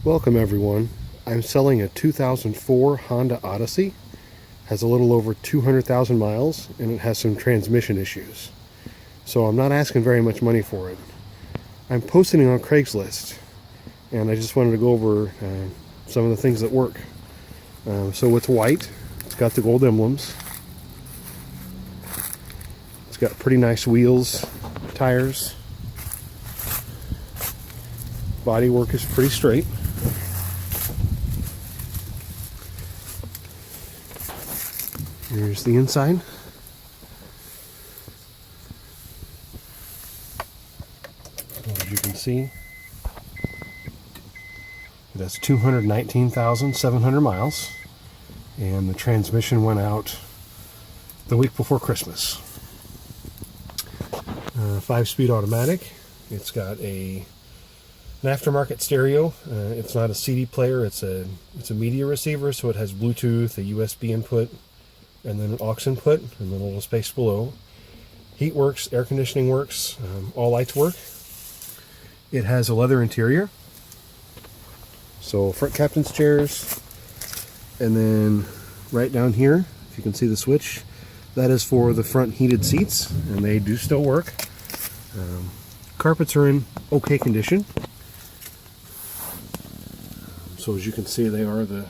Welcome everyone. I'm selling a 2004 Honda Odyssey. Has a little over 200,000 miles and it has some transmission issues. So I'm not asking very much money for it. I'm posting it on Craigslist and I just wanted to go over some of the things that work. So it's white, it's got the gold emblems, it's got pretty nice wheels, tires, body work is pretty straight. Here's the inside. As you can see, it has 219,700 miles, and the transmission went out the week before Christmas. 5-speed automatic. It's got an aftermarket stereo. It's not a CD player. It's a media receiver, so it has Bluetooth, a USB input, and then an aux input, and then a little space below. Heat works, air conditioning works, all lights work. It has a leather interior, so front captain's chairs, and then right down here, if you can see the switch, that is for the front heated seats, and they do still work. Carpets are in okay condition. So as you can see, they are the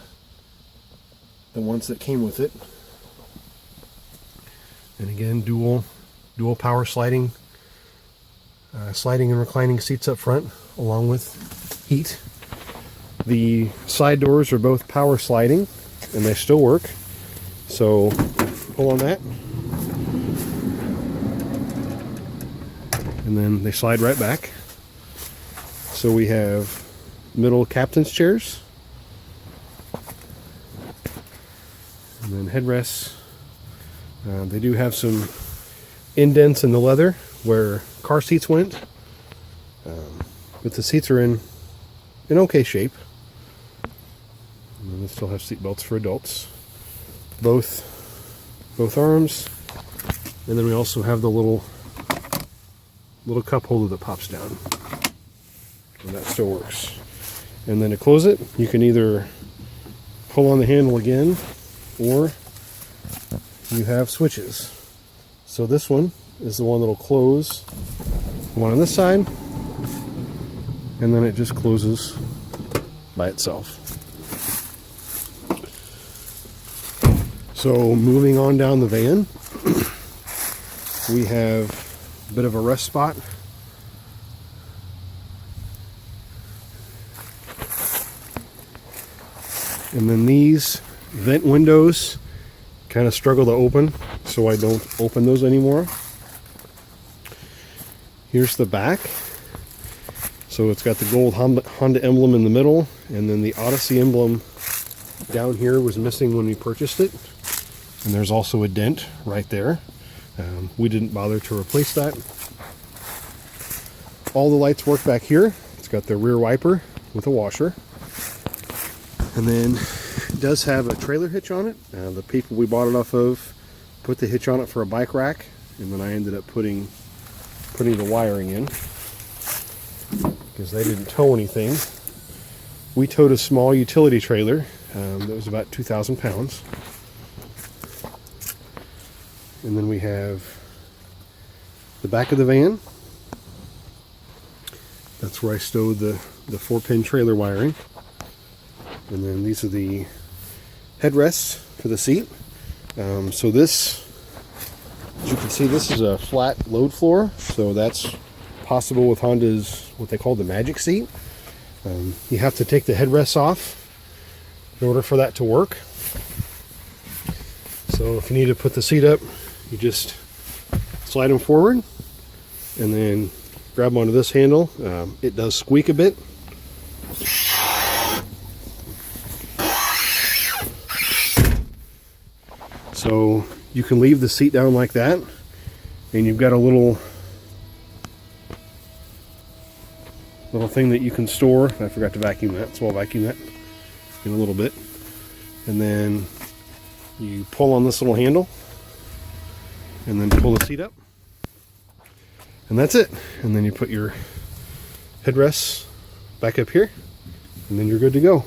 ones that came with it. And again, dual power sliding and reclining seats up front, along with heat. The side doors are both power sliding, and they still work. So pull on that, and then they slide right back. So we have middle captain's chairs, and then headrests. They do have some indents in the leather where car seats went, but the seats are in okay shape. And then they still have seat belts for adults, both arms, and then we also have the little cup holder that pops down, and that still works. And then to close it, you can either pull on the handle again, or you have switches. So this one is the one that'll close, one on this side, and then it just closes by itself. So moving on down the van, we have a bit of a rest spot. And then these vent windows kind of struggle to open, so I don't open those anymore. Here's the back. So it's got the gold Honda emblem in the middle, and then the Odyssey emblem down here was missing when we purchased it. And there's also a dent right there. We didn't bother to replace that. All the lights work back here. It's got the rear wiper with a washer. And then it does have a trailer hitch on it. The people we bought it off of put the hitch on it for a bike rack, and then I ended up putting the wiring in because they didn't tow anything. We towed a small utility trailer that was about 2,000 pounds. And then we have the back of the van. That's where I stowed the 4-pin trailer wiring. And then these are the headrests for the seat. So this, as you can see, this is a flat load floor. So that's possible with Honda's, what they call the Magic Seat. You have to take the headrests off in order for that to work. So if you need to put the seat up, you just slide them forward and then grab onto this handle. It does squeak a bit. So you can leave the seat down like that, and you've got a little thing that you can store. I forgot to vacuum that, so I'll vacuum that in a little bit. And then you pull on this little handle and then pull the seat up, and that's it. And then you put your headrests back up here, and then you're good to go.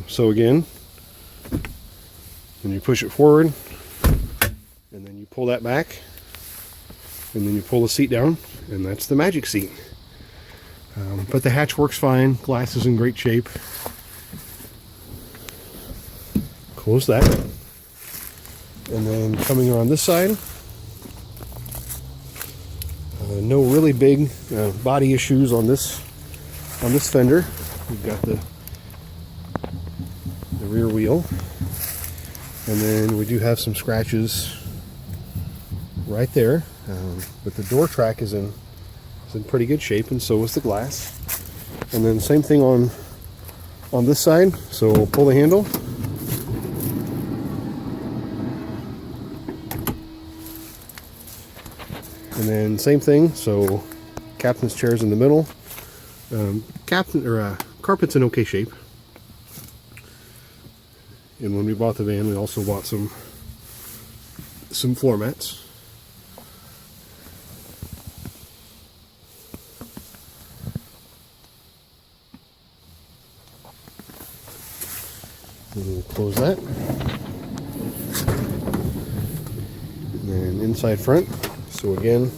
So again, then you push it forward, and then you pull that back, and then you pull the seat down, and that's the magic seat. But the hatch works fine. Glass is in great shape. Close that. And then coming around this side, no really big body issues on this fender. We've got the rear wheel, and then we do have some scratches right there, but the door track is in pretty good shape, and so is the glass. And then same thing on this side. So pull the handle, and then same thing. So captain's chair's in the middle. Carpet's in okay shape. And when we bought the van, we also bought some floor mats. And we'll close that. And then inside front. So again,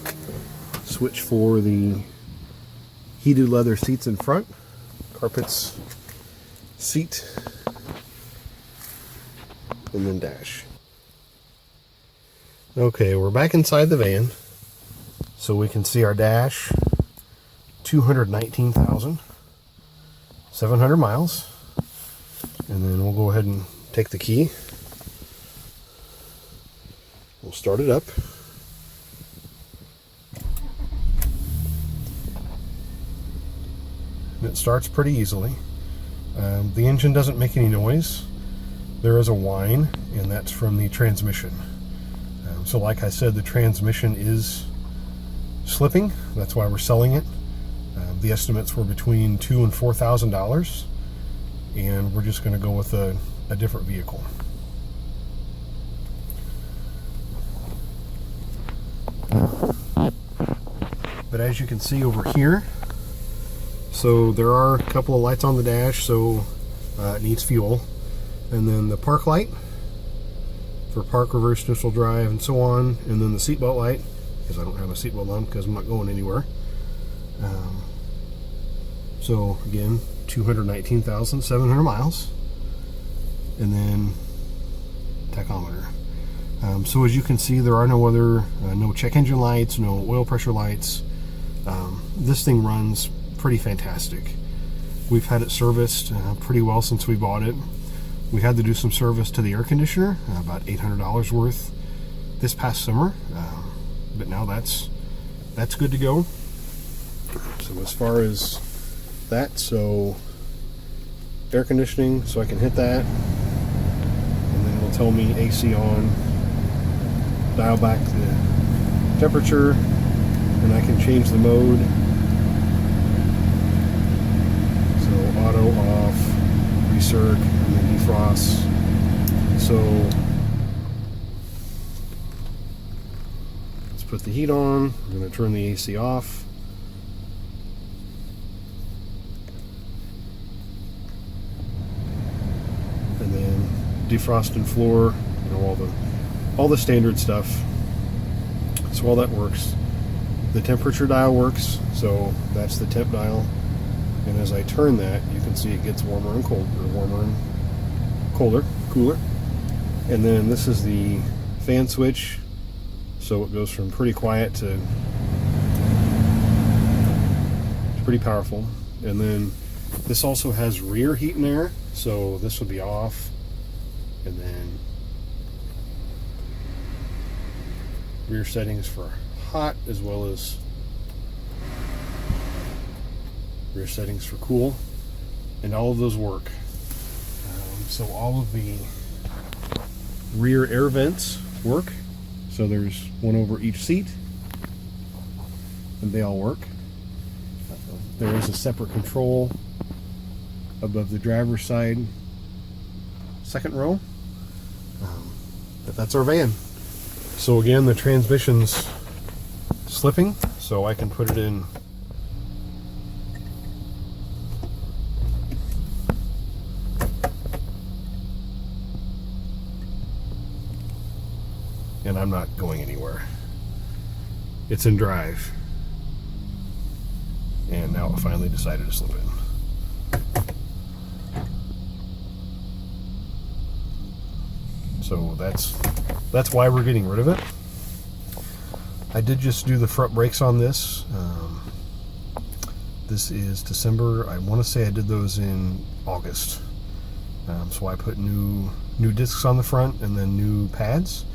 switch for the heated leather seats in front. Carpets, seat, and then dash. Okay, we're back inside the van, so we can see our dash. 219,700 miles. And then we'll go ahead and take the key. We'll start it up. And it starts pretty easily. The engine doesn't make any noise. There is a whine, and that's from the transmission. So like I said, the transmission is slipping. That's why we're selling it. The estimates were between $2,000 and $4,000, and we're just going to go with a different vehicle. But as you can see over here, so there are a couple of lights on the dash, so it needs fuel. And then the park light for park, reverse, neutral drive, and so on. And then the seatbelt light, because I don't have a seatbelt on because I'm not going anywhere. So again, 219,700 miles. And then tachometer. So as you can see, there are no other, no check engine lights, no oil pressure lights. This thing runs pretty fantastic. We've had it serviced pretty well since we bought it. We had to do some service to the air conditioner, about $800 worth this past summer, but now that's good to go. So as far as that, so air conditioning, so I can hit that, and then it'll tell me AC on, dial back the temperature, and I can change the mode. So auto, off, recirc, and then defrost. So let's put the heat on. I'm going to turn the AC off. And then defrost and floor, you know, all the standard stuff. So all that works. The temperature dial works, so that's the temp dial. And as I turn that, you can see it gets warmer and colder, cooler. And then this is the fan switch, so it goes from pretty quiet to pretty powerful. And then this also has rear heat and air, so this would be off, and then rear settings for hot, as well as rear settings for cool, and all of those work. So all of the rear air vents work, so there's one over each seat, and they all work. There is a separate control above the driver's side second row, but that's our van. So again, the transmission's slipping, so I can put it in I'm not going anywhere. It's in drive. And now it finally decided to slip in. So that's why we're getting rid of it. I did just do the front brakes on this. This is December. I want to say I did those in August. So I put new discs on the front and then new pads.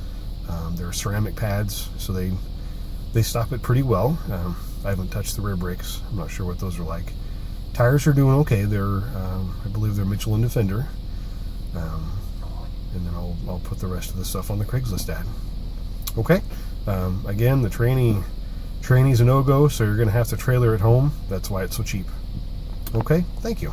They're ceramic pads, so they stop it pretty well. I haven't touched the rear brakes. I'm not sure what those are like. Tires are doing okay. They're I believe they're Michelin Defender. And then I'll put the rest of the stuff on the Craigslist ad. Okay. Again, the tranny's a no-go, so you're going to have to trailer at home. That's why it's so cheap. Okay, thank you.